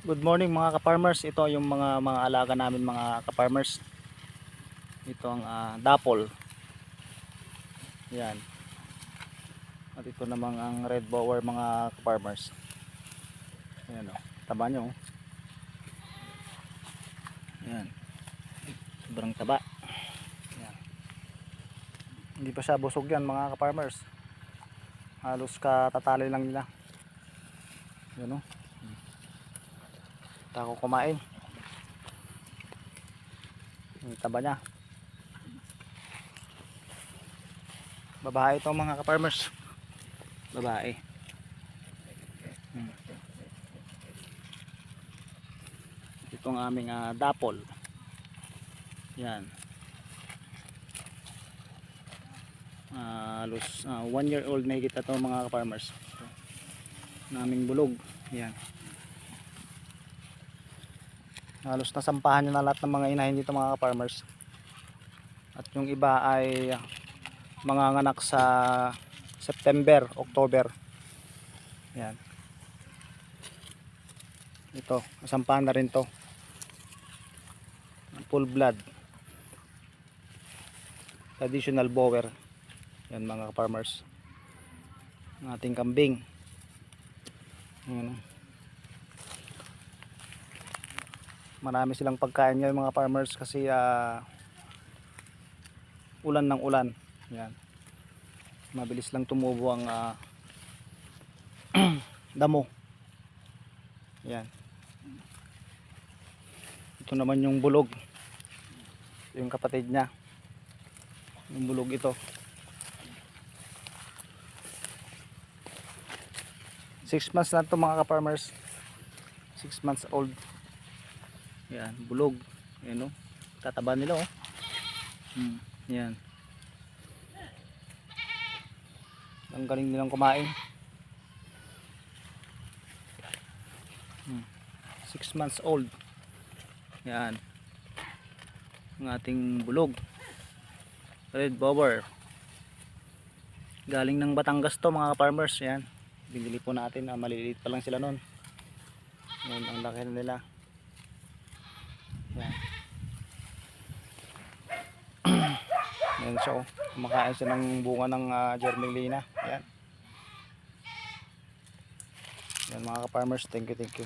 Good morning mga ka-farmers. Ito yung mga alaga namin mga ka-farmers. Ito ang dapol. Yan. At ito namang ang red bower mga ka-farmers. Ayan o. Taba nyo. Yan. Sobrang taba. Yan. Hindi pa siya busog yan mga ka-farmers. Halos katatali lang nila. Yan o. Tako kumain. Ang taba niya. Babae ito mga ka-farmers. Babae. Ito ang aming dapol. Yan. Halos 1 year old na higit ito mga ka-farmers. Naming bulog. Yan. Halos nasampahan nyo na lahat ng mga inahin dito mga ka-farmers. At yung iba ay manganganak sa September, October. Yan. Ito, nasampahan na rin to. Full blood. Traditional bower. Yan mga ka-farmers. Ang ating kambing. Yan. Marami silang pagkain ngayon mga farmers kasi ulan ng ulan. Yan. Mabilis lang tumubo ang damo. Yan. Ito naman yung bulog. Yung kapatid niya. Yung bulog ito. 6 months na ito mga ka-farmers. 6 months old. Yan, bulog. Yan o. Tataba nila o. Yan. Ang galing nilang kumain. 6 months old. Yan. Ang ating bulog. Red bower. Galing ng Batangas to mga farmers. Yan. Binili po natin. Maliliit pa lang sila nun. Yan, ang laki nila. Yan. Yan siya oh. Kumakain siya ng bunga ng germelina. Yan. Yan mga ka-farmers. Thank you.